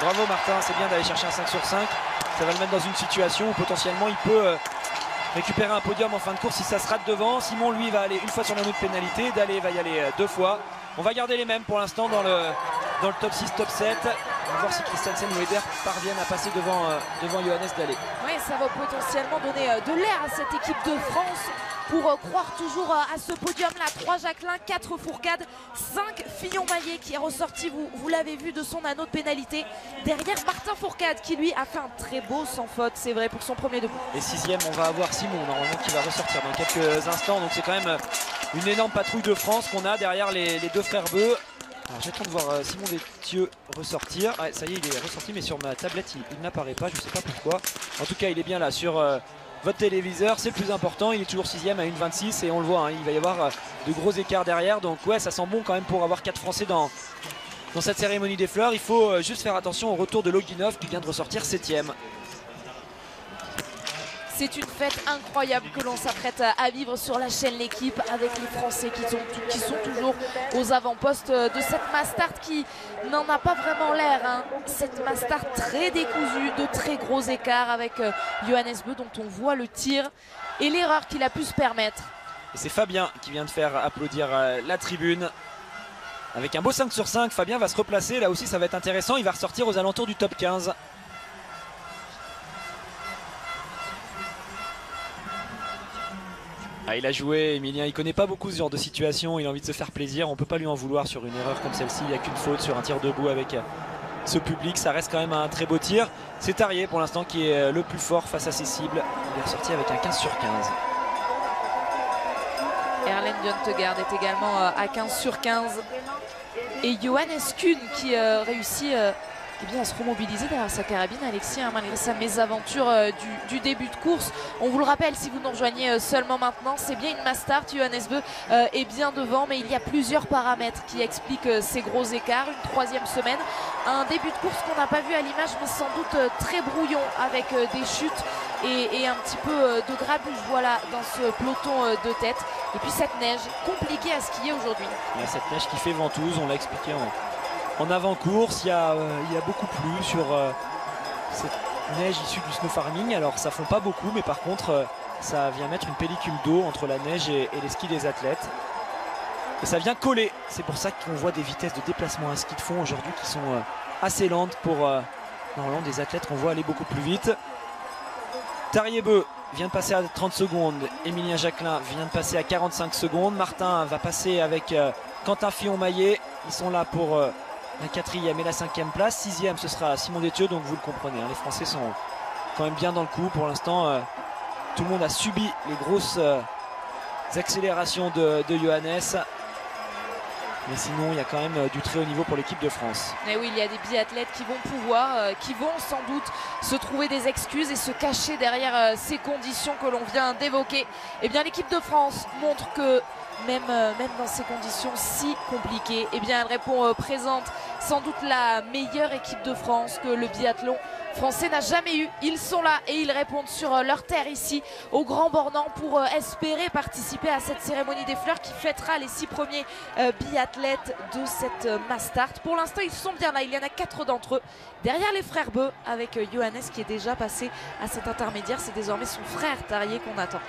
Bravo Martin, c'est bien d'aller chercher un 5 sur 5. Ça va le mettre dans une situation où potentiellement il peut récupérer un podium en fin de course si ça se rate devant. Simon lui va aller une fois sur l'anneau de pénalité, Dalé va y aller 2 fois. On va garder les mêmes pour l'instant dans le top 6, top 7. On va voir si Christensen ou Eder parviennent à passer devant Johannes Dalé. Oui, ça va potentiellement donner de l'air à cette équipe de France pour croire toujours à ce podium-là. 3 Jacquelin, 4 Fourcade, 5 Fillon-Maillet qui est ressorti, vous l'avez vu, de son anneau de pénalité. Derrière Martin Fourcade qui lui a fait un très beau sans faute, c'est vrai, pour son premier debout. Et 6e, on va avoir Simon normalement qui va ressortir dans quelques instants. Donc c'est quand même une énorme patrouille de France qu'on a derrière les 2 frères Beu. Alors j'attends de voir Simon Détieux ressortir. Ah, ça y est, il est ressorti, mais sur ma tablette il n'apparaît pas, je ne sais pas pourquoi. En tout cas, il est bien là sur votre téléviseur, c'est le plus important. Il est toujours 6e à 1,26 et on le voit, il va y avoir de gros écarts derrière. Donc ouais, ça sent bon quand même pour avoir 4 Français dans cette cérémonie des fleurs. Il faut juste faire attention au retour de Loginov qui vient de ressortir 7e. C'est une fête incroyable que l'on s'apprête à vivre sur la chaîne L'Équipe avec les Français qui sont toujours aux avant-postes de cette Mastart qui n'en a pas vraiment l'air. Cette Mastart très décousue, de très gros écarts avec Johannes Beu dont on voit le tir et l'erreur qu'il a pu se permettre. Et c'est Fabien qui vient de faire applaudir la tribune. Avec un beau 5 sur 5, Fabien va se replacer. Là aussi, ça va être intéressant. Il va ressortir aux alentours du top 15. Ah, il a joué, Emilien, il connaît pas beaucoup ce genre de situation, il a envie de se faire plaisir, on peut pas lui en vouloir sur une erreur comme celle-ci, il n'y a qu'une faute sur un tir debout avec ce public. Ça reste quand même un très beau tir. C'est Tarier pour l'instant qui est le plus fort face à ses cibles. Il est ressorti avec un 15 sur 15. Erlen Bjørntegard est également à 15 sur 15. Et Johannes Kuhn qui réussit eh bien, à se remobiliser derrière sa carabine, Alexis, hein, malgré sa mésaventure du début de course. On vous le rappelle, si vous nous rejoignez seulement maintenant, c'est bien une mass start. Johannes Bö est bien devant, mais il y a plusieurs paramètres qui expliquent ces gros écarts. Une troisième semaine, un début de course qu'on n'a pas vu à l'image, mais sans doute très brouillon, avec des chutes et un petit peu de grabuge, voilà, dans ce peloton de tête. Et puis cette neige compliquée à skier aujourd'hui. Il y a cette neige qui fait ventouse, on l'a expliqué en avant-course. Il y a beaucoup plu sur cette neige issue du snow farming. Alors ça fond pas beaucoup, mais par contre ça vient mettre une pellicule d'eau entre la neige et les skis des athlètes. Et ça vient coller. C'est pour ça qu'on voit des vitesses de déplacement à ski de fond aujourd'hui qui sont assez lentes pour normalement des athlètes qu'on voit aller beaucoup plus vite. Tarier Bö vient de passer à 30 secondes. Emilien Jacquelin vient de passer à 45 secondes. Martin va passer avec Quentin Fillon-Maillet. Ils sont là pour la 4e et la 5e place. 6e, ce sera Simon Détieux. Donc vous le comprenez, hein, les Français sont quand même bien dans le coup. Pour l'instant, tout le monde a subi les grosses accélérations de Johannes. Mais sinon, il y a quand même du très haut niveau pour l'équipe de France. Et oui, il y a des biathlètes qui vont pouvoir, qui vont sans doute se trouver des excuses et se cacher derrière ces conditions que l'on vient d'évoquer. Eh bien, l'équipe de France montre que même dans ces conditions si compliquées, eh bien, elle répond présente. Sans doute la meilleure équipe de France que le biathlon français n'a jamais eu. Ils sont là et ils répondent sur leur terre ici au Grand Bornand pour espérer participer à cette cérémonie des fleurs qui fêtera les 6 premiers biathlètes de cette mass start. Pour l'instant, ils sont bien là. Il y en a 4 d'entre eux derrière les frères Bö, avec Johannes qui est déjà passé à cet intermédiaire. C'est désormais son frère Tarier qu'on attend.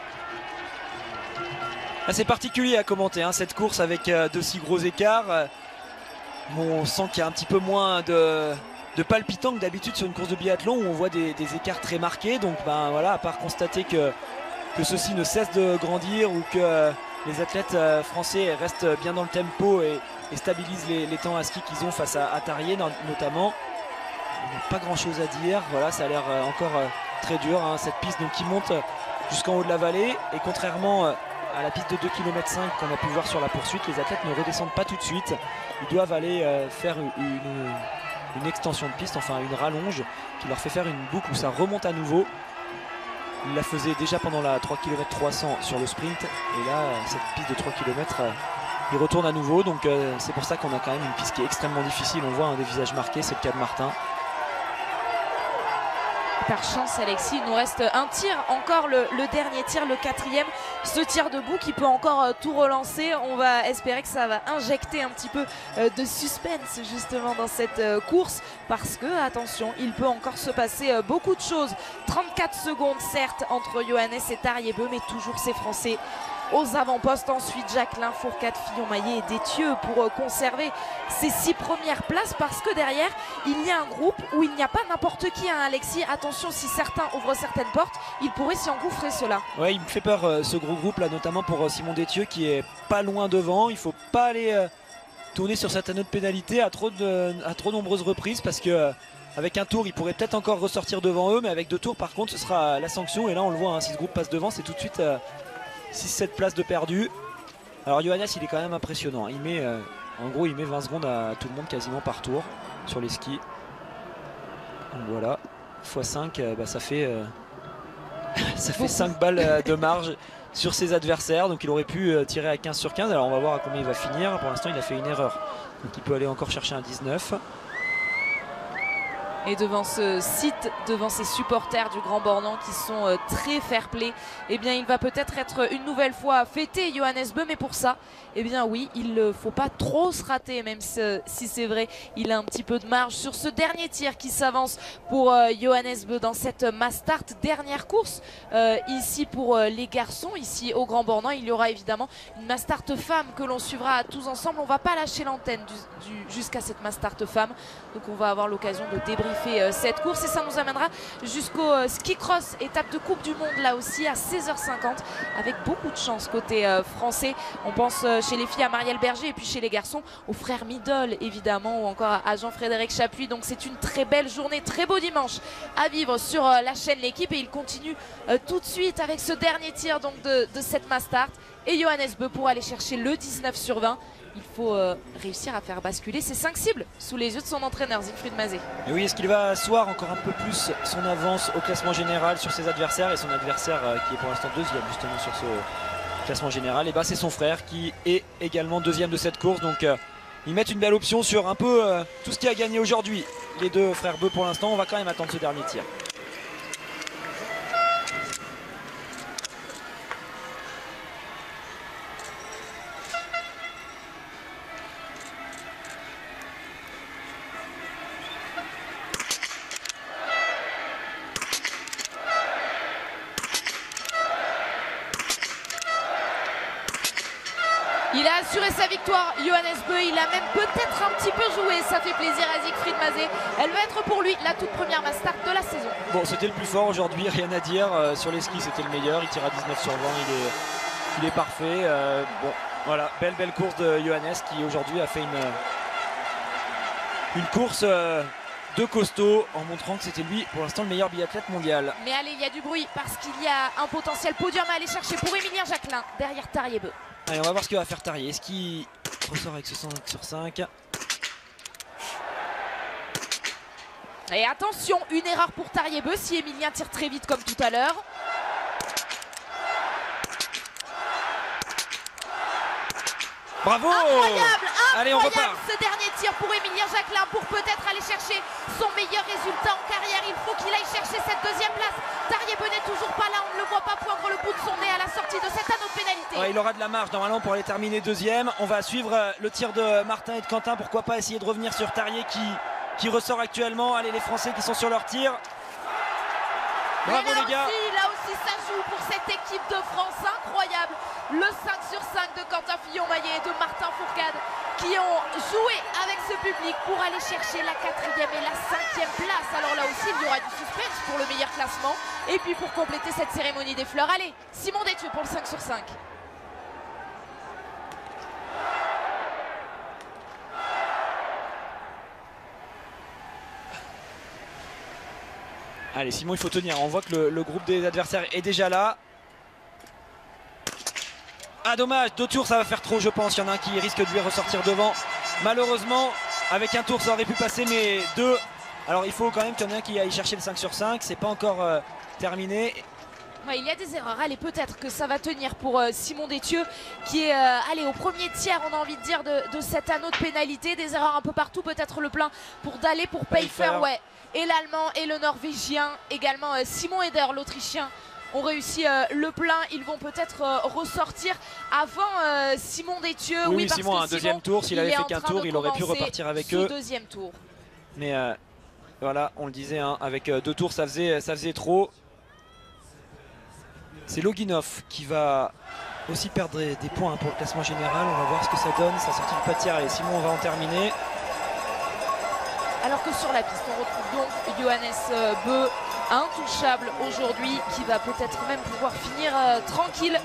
C'est particulier à commenter, hein, cette course avec de si gros écarts. On sent qu'il y a un petit peu moins de palpitant que d'habitude sur une course de biathlon où on voit des écarts très marqués. Donc ben voilà, à part constater que ceci ne cesse de grandir ou que les athlètes français restent bien dans le tempo et stabilisent les temps à ski qu'ils ont face à Tarier notamment. Il n'y a pas grand chose à dire. Voilà, ça a l'air encore très dur, hein, cette piste donc, qui monte jusqu'en haut de la vallée. Et contrairement à la piste de 2,5 km qu'on a pu voir sur la poursuite, les athlètes ne redescendent pas tout de suite. Ils doivent aller faire une extension de piste, enfin une rallonge qui leur fait faire une boucle où ça remonte à nouveau. Ils la faisaient déjà pendant la 3 km 300 sur le sprint. Et là, cette piste de 3 km, ils retournent à nouveau. Donc c'est pour ça qu'on a quand même une piste qui est extrêmement difficile. On voit des visages marqués, c'est le cas de Martin. Par chance, Alexis, il nous reste un tir, encore le dernier tir, le 4e, ce tir debout qui peut encore tout relancer. On va espérer que ça va injecter un petit peu de suspense justement dans cette course, parce que, attention, il peut encore se passer beaucoup de choses. 34 secondes certes entre Johannes et Tarier Bö, mais toujours ces Français aux avant-postes. Ensuite, Jacquelin, Fourcade, Fillon-Maillet et Détieux pour conserver ces 6 premières places, parce que derrière il y a un groupe où il n'y a pas n'importe qui, hein, Alexis. Attention, si certains ouvrent certaines portes, ils pourraient s'y engouffrer, cela. Ouais, il me fait peur ce gros groupe là, notamment pour Simon Détieux qui est pas loin devant. Il faut pas aller tourner sur cet anneau de pénalité à trop nombreuses reprises, parce que avec un tour il pourrait peut-être encore ressortir devant eux, mais avec 2 tours par contre ce sera la sanction. Et là on le voit, hein, si ce groupe passe devant, c'est tout de suite 6-7 places de perdu. Alors Johannes, il est quand même impressionnant. Il met en gros il met 20 secondes à tout le monde quasiment par tour sur les skis. Donc voilà, x5, ça fait ça fait 5 balles de marge sur ses adversaires. Donc il aurait pu tirer à 15 sur 15. Alors on va voir à combien il va finir. Pour l'instant il a fait une erreur, donc il peut aller encore chercher un 19. Et devant ce site, devant ces supporters du Grand Bornand qui sont très fair-play, eh bien il va peut-être être une nouvelle fois fêté, Johannes Bö. Mais pour ça, eh bien oui, il ne faut pas trop se rater, même si c'est vrai, il a un petit peu de marge sur ce dernier tir qui s'avance pour Johannes Bö dans cette mass start. Dernière course ici pour les garçons, ici au Grand Bornand. Il y aura évidemment une mass start femme que l'on suivra tous ensemble. On ne va pas lâcher l'antenne jusqu'à cette mass start femme, donc on va avoir l'occasion de débriefer fait cette course. Et ça nous amènera jusqu'au ski cross, étape de Coupe du Monde là aussi à 16h50 avec beaucoup de chance côté français. On pense chez les filles à Marielle Berger et puis chez les garçons aux frères Midol évidemment, ou encore à Jean-Frédéric Chapuis. Donc c'est une très belle journée, très beau dimanche à vivre sur la chaîne L'équipe. Et il continue tout de suite avec ce dernier tir donc de cette Mastart. Et Johannes Beu pour aller chercher le 19 sur 20. Il faut réussir à faire basculer ses 5 cibles sous les yeux de son entraîneur Siegfried Mazet. Et oui, est-ce qu'il va asseoir encore un peu plus son avance au classement général sur ses adversaires, et son adversaire qui est pour l'instant deuxième justement sur ce classement général, et bah c'est son frère qui est également deuxième de cette course. Donc ils mettent une belle option sur un peu tout ce qui a gagné aujourd'hui. Les deux frères Beu pour l'instant. On va quand même attendre ce dernier tir. Il a assuré sa victoire, Johannes Beu. Il a même peut-être un petit peu joué. Ça fait plaisir à Siegfried Mazet. Elle va être pour lui la toute première Mastart de la saison. Bon, c'était le plus fort aujourd'hui, rien à dire. Sur les skis, c'était le meilleur. Il tire à 19 sur 20. Il est parfait. Bon, voilà, belle course de Johannes qui aujourd'hui a fait une course de costaud en montrant que c'était lui pour l'instant le meilleur biathlète mondial. Mais allez, il y a du bruit parce qu'il y a un potentiel podium à aller chercher pour Émilien Jacquelin derrière Tarjei Beu. Allez, on va voir ce que va faire Tarjei. Est-ce qu'il ressort avec ce 5 sur 5? Et attention, une erreur pour Tarjei Beu si Émilien tire très vite comme tout à l'heure. Bravo! Incroyable, allez, on repart. Ce dernier tir pour Émilien Jacquelin pour peut-être aller chercher son meilleur résultat en carrière. Il faut qu'il aille chercher cette deuxième place. Tarjei Beu n'est toujours pas là, on ne le voit pas poindre le bout de son nez à la sortie de cet anneau de pénalité. Ouais, il aura de la marge normalement pour aller terminer deuxième. On va suivre le tir de Martin et de Quentin. Pourquoi pas essayer de revenir sur Tarjei qui ressort actuellement. Allez, les Français qui sont sur leur tir. Bravo les gars. Là aussi ça joue pour cette équipe de France, incroyable. Le 5 sur 5 de Quentin Fillon-Maillet et de Martin Fourcade qui ont joué avec ce public pour aller chercher la 4e et la 5e place. Alors là aussi il y aura du suspense pour le meilleur classement. Et puis pour compléter cette cérémonie des fleurs, allez, Simon Détieux pour le 5 sur 5. Allez Simon, il faut tenir. On voit que le groupe des adversaires est déjà là. Ah dommage, 2 tours ça va faire trop je pense. Il y en a un qui risque de lui ressortir devant. Malheureusement avec un tour ça aurait pu passer, mais 2. Alors il faut quand même qu'il y en ait un qui aille chercher le 5 sur 5. C'est pas encore terminé. Ouais, il y a des erreurs. Allez, peut-être que ça va tenir pour Simon Détieux qui est allez, au premier tiers, on a envie de dire, de cet anneau de pénalité. Des erreurs un peu partout, peut-être le plein pour Dahlé, pour Pfeiffer, ouais. Et l'Allemand et le Norvégien, également Simon Eder, l'Autrichien, ont réussi le plein. Ils vont peut-être ressortir avant Simon Détieux. Oui, parce Simon, que un deuxième tour. S'il avait fait qu'un tour, il aurait pu repartir avec eux. Deuxième tour. Mais voilà, on le disait, hein, avec 2 tours, ça faisait trop. C'est Loginov qui va aussi perdre des points pour le classement général. On va voir ce que ça donne. Sa sortie du pas de tir. Allez, Simon, on va en terminer. Alors que sur la piste, on retrouve donc Johannes Beu, intouchable aujourd'hui, qui va peut-être même pouvoir finir tranquille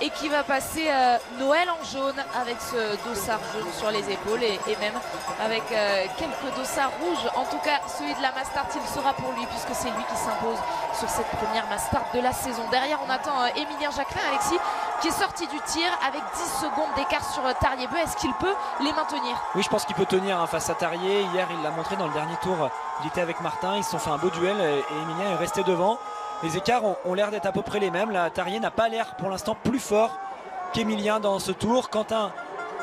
et qui va passer Noël en jaune avec ce dossard jaune sur les épaules et même avec quelques dossards rouges. En tout cas, celui de la Mastart, il sera pour lui puisque c'est lui qui s'impose sur cette première Mastart de la saison. Derrière, on attend Émilien Jacquelin, Alexis, qui est sorti du tir avec 10 secondes d'écart sur Tarjei Beu. Est-ce qu'il peut les maintenir? Oui, je pense qu'il peut tenir face à Tarjei. Hier, il l'a montré dans le dernier tour. Il était avec Martin, ils se sont fait un beau duel et Émilien est resté devant. Les écarts ont l'air d'être à peu près les mêmes. Là, Tarjei n'a pas l'air pour l'instant plus fort qu'Émilien dans ce tour. Quentin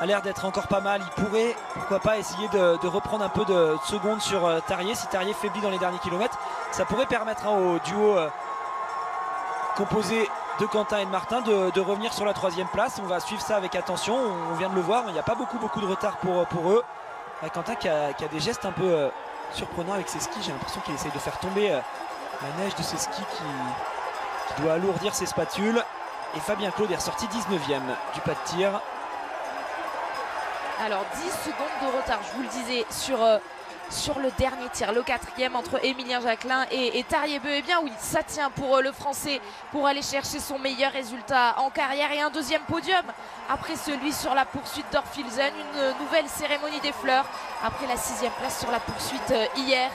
a l'air d'être encore pas mal. Il pourrait, pourquoi pas, essayer de reprendre un peu de secondes sur Tarjei. Si Tarjei faiblit dans les derniers kilomètres, ça pourrait permettre au duo composé de Quentin et de Martin de revenir sur la 3e place. On va suivre ça avec attention. On vient de le voir, il n'y a pas beaucoup de retard pour eux. Quentin qui a des gestes un peu surprenants avec ses skis. J'ai l'impression qu'il essaye de faire tomber la neige de ses skis qui doit alourdir ses spatules. Et Fabien Claude est ressorti 19e du pas de tir. Alors 10 secondes de retard, je vous le disais, sur sur le dernier tir, le 4e entre Émilien Jacquelin et Tarier-Beu. Eh bien oui, ça tient pour le Français pour aller chercher son meilleur résultat en carrière et un deuxième podium après celui sur la poursuite d'Orfilsen. Une nouvelle cérémonie des fleurs après la 6e place sur la poursuite hier.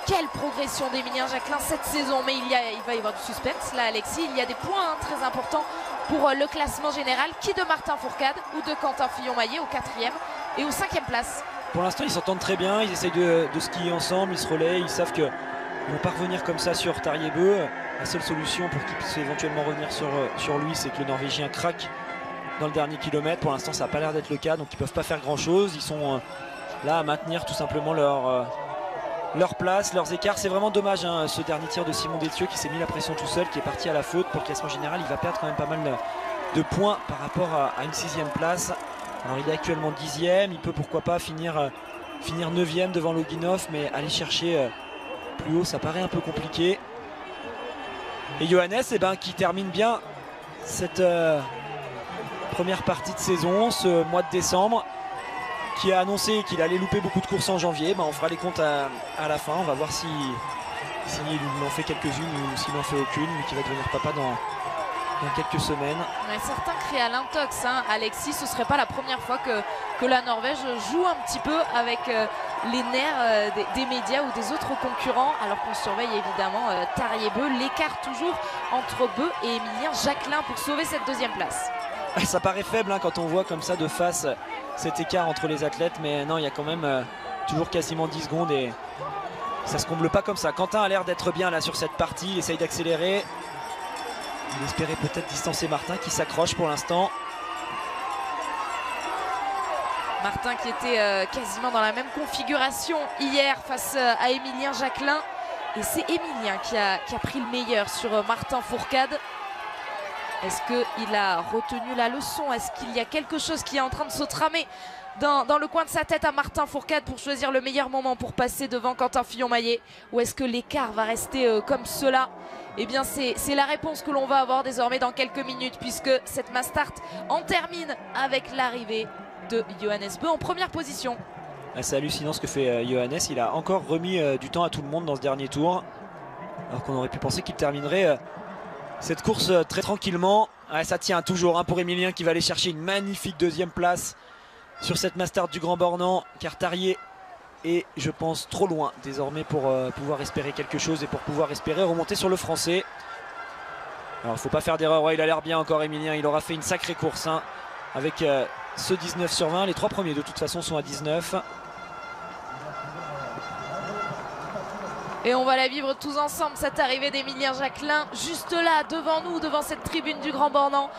Quelle progression d'Émilien Jacquelin cette saison, mais il va y avoir du suspense là, Alexis. Il y a des points très importants pour le classement général. Qui de Martin Fourcade ou de Quentin Fillon-Maillet au 4e et au 5e place. Pour l'instant, ils s'entendent très bien, ils essayent de skier ensemble, ils se relaient, ils savent qu'ils ne vont pas revenir comme ça sur Tarier-Beu. La seule solution pour qu'ils puissent éventuellement revenir sur lui, c'est que le Norvégien craque dans le dernier kilomètre. Pour l'instant, ça n'a pas l'air d'être le cas, donc ils ne peuvent pas faire grand-chose. Ils sont là à maintenir tout simplement leur place, leurs écarts. C'est vraiment dommage hein, ce dernier tir de Simon Détieux qui s'est mis la pression tout seul, qui est parti à la faute. Pour le classement général, il va perdre quand même pas mal de points par rapport à une 6e place. Alors il est actuellement 10e, il peut pourquoi pas finir 9e devant Loginov, mais aller chercher plus haut ça paraît un peu compliqué. Et Johannes qui termine bien cette première partie de saison, ce mois de décembre, qui a annoncé qu'il allait louper beaucoup de courses en janvier. On fera les comptes à la fin, on va voir s'il en fait quelques-unes ou s'il n'en fait aucune, mais qui va devenir papa dans quelques semaines. Ouais, certains crient à l'intox, hein. Alexis, ce serait pas la première fois que la Norvège joue un petit peu avec les nerfs des médias ou des autres concurrents, alors qu'on surveille évidemment Tarier-Beu. L'écart toujours entre Beu et Émilien Jacquelin pour sauver cette 2e place. Ça paraît faible hein, quand on voit comme ça de face cet écart entre les athlètes, mais non, il y a quand même toujours quasiment 10 secondes et ça se comble pas comme ça. Quentin a l'air d'être bien là sur cette partie, il essaye d'accélérer. Il espérait peut-être distancer Martin qui s'accroche pour l'instant. Martin qui était quasiment dans la même configuration hier face à Émilien Jacquelin. Et c'est Émilien qui a pris le meilleur sur Martin Fourcade. Est-ce qu'il a retenu la leçon? Est-ce qu'il y a quelque chose qui est en train de se tramer dans le coin de sa tête à Martin Fourcade pour choisir le meilleur moment pour passer devant Quentin Fillon-Maillet? Ou est-ce que l'écart va rester comme cela? Eh bien c'est la réponse que l'on va avoir désormais dans quelques minutes, puisque cette mass start en termine avec l'arrivée de Johannes Beu en première position. C'est hallucinant ce que fait Johannes. Il a encore remis du temps à tout le monde dans ce dernier tour, alors qu'on aurait pu penser qu'il terminerait cette course très tranquillement. Ça tient toujours hein, pour Émilien qui va aller chercher une magnifique 2e place sur cette mass start du Grand Bornand, car Tarier est, je pense, trop loin désormais pour pouvoir espérer quelque chose et pour pouvoir espérer remonter sur le Français. Alors il ne faut pas faire d'erreur, ouais, il a l'air bien encore Émilien, il aura fait une sacrée course hein, avec ce 19 sur 20. Les 3 premiers de toute façon sont à 19. Et on va la vivre tous ensemble, cette arrivée d'Émilien Jacquelin, juste là, devant nous, devant cette tribune du Grand Bornand,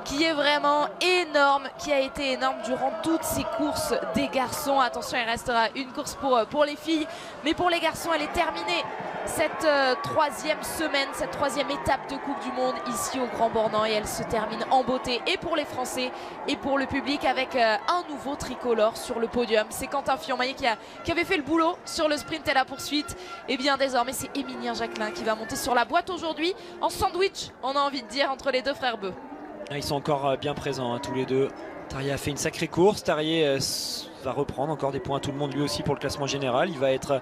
qui est vraiment énorme, qui a été énorme durant toutes ces courses des garçons. Attention, il restera une course pour les filles, mais pour les garçons, elle est terminée. Cette 3e semaine, cette 3e étape de Coupe du Monde ici au Grand Bornand, et elle se termine en beauté et pour les Français et pour le public avec un nouveau tricolore sur le podium. C'est Quentin Fillon-Maillet qui avait fait le boulot sur le sprint et la poursuite. Et bien désormais c'est Émilien Jacquelin qui va monter sur la boîte aujourd'hui en sandwich, on a envie de dire, entre les deux frères Beu. Ils sont encore bien présents hein, tous les deux. Tarier a fait une sacrée course, Tarier va reprendre encore des points à tout le monde lui aussi pour le classement général. Il va être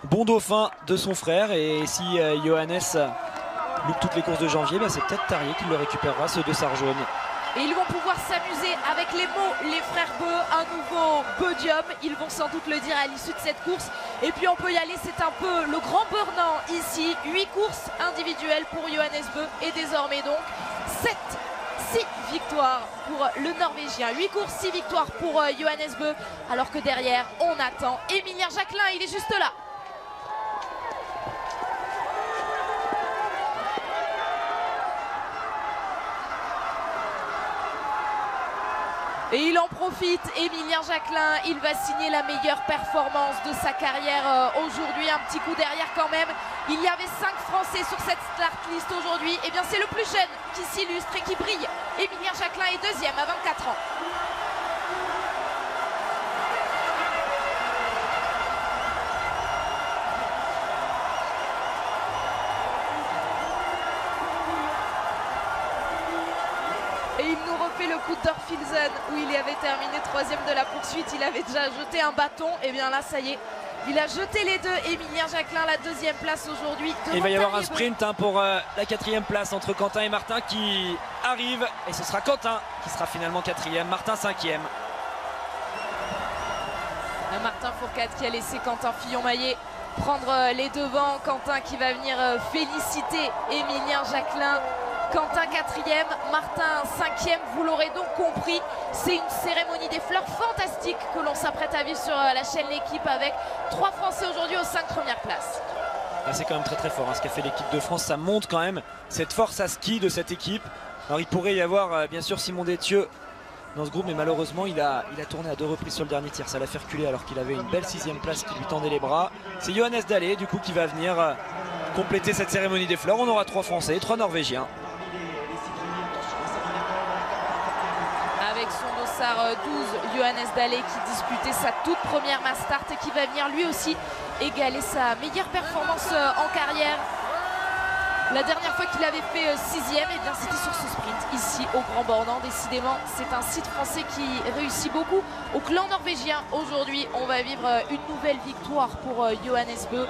bon dauphin de son frère, et si Johannes loupe toutes les courses de janvier, c'est peut-être Tarier qui le récupérera, ce dossard jaune. Et ils vont pouvoir s'amuser avec les mots, les frères Beu, un nouveau podium. Ils vont sans doute le dire à l'issue de cette course. Et puis on peut y aller, c'est un peu le Grand Bornand ici. 8 courses individuelles pour Johannes Beu et désormais donc 6 victoires pour le Norvégien. 8 courses, 6 victoires pour Johannes Beu. Alors que derrière, on attend Émilien Jacquelin, il est juste là. Et il en profite, Émilien Jacquelin, il va signer la meilleure performance de sa carrière aujourd'hui. Un petit coup derrière quand même. Il y avait 5 Français sur cette start list aujourd'hui. Et bien c'est le plus jeune qui s'illustre et qui brille. Émilien Jacquelin est 2e à 24 ans. Et il nous refait le coup d'Orfilsen où il avait terminé 3e de la poursuite. Il avait déjà jeté un bâton. Et bien là, ça y est, il a jeté les deux. Emilien Jacquelin, la 2e place aujourd'hui. Il va y avoir un sprint pour la 4e place entre Quentin et Martin qui arrive. Et ce sera Quentin qui sera finalement 4e, Martin 5e. Martin Fourcade qui a laissé Quentin Fillon-Maillet prendre les devants. Quentin qui va venir féliciter Emilien Jacquelin. Quentin 4e, Martin 5e. Vous l'aurez donc compris, c'est une cérémonie des fleurs fantastique que l'on s'apprête à vivre sur la chaîne L'équipe avec 3 Français aujourd'hui aux 5 premières places. C'est quand même très très fort hein, ce qu'a fait l'équipe de France. Ça montre quand même cette force à ski de cette équipe. Alors il pourrait y avoir bien sûr Simon Détieux dans ce groupe, mais malheureusement il a tourné à 2 reprises sur le dernier tir. Ça l'a fait reculer alors qu'il avait une belle 6e place qui lui tendait les bras. C'est Johannes Dalle du coup qui va venir compléter cette cérémonie des fleurs. On aura 3 Français, 3 Norvégiens. Avec son dossard 12, Johannes Dalle qui disputait sa toute première mass start et qui va venir lui aussi égaler sa meilleure performance en carrière. La dernière fois qu'il avait fait 6e, et bien c'était sur ce sprint ici au Grand Bornand. Décidément, c'est un site français qui réussit beaucoup au clan norvégien. Aujourd'hui, on va vivre une nouvelle victoire pour Johannes Bø,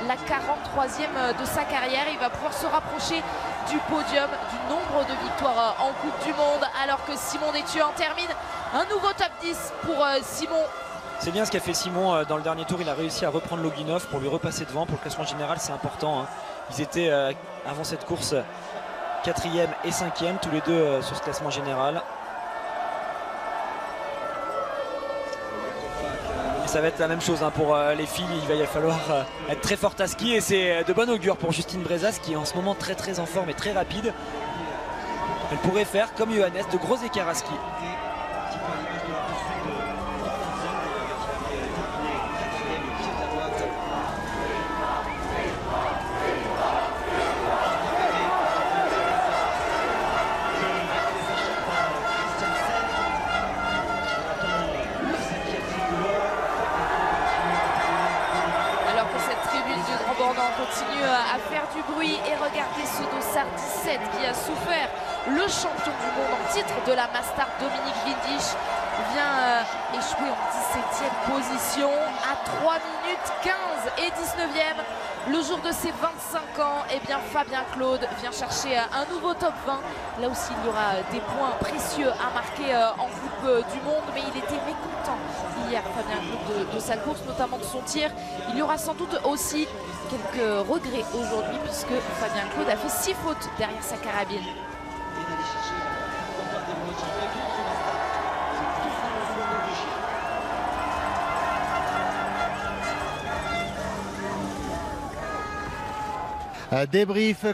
la 43e de sa carrière. Il va pouvoir se rapprocher du podium, du nombre de victoires en Coupe du Monde, alors que Simon Détieux en termine. Un nouveau top 10 pour Simon. C'est bien ce qu'a fait Simon dans le dernier tour. Il a réussi à reprendre Loginov pour lui repasser devant. Pour le classement général, c'est important hein. Ils étaient avant cette course 4e et 5e tous les deux sur ce classement général. Et ça va être la même chose hein, pour les filles. Il va falloir être très forte à ski et c'est de bon augure pour Justine Brezas qui est en ce moment très très en forme et très rapide. Elle pourrait faire comme Johannes de gros écarts à ski. Continue à faire du bruit et regardez ce dossard 17 qui a souffert. Le champion du monde en titre de la Mastart, Dominique Windisch, vient échouer en 17e position à 3 minutes 15 et 19e. Le jour de ses 25 ans, eh bien Fabien Claude vient chercher un nouveau top 20. Là aussi, il y aura des points précieux à marquer en Coupe du Monde, mais il était mécontent hier, Fabien Claude, de sa course, notamment de son tir. Il y aura sans doute aussi quelques regrets aujourd'hui, puisque Fabien Claude a fait 6 fautes derrière sa carabine. Débrief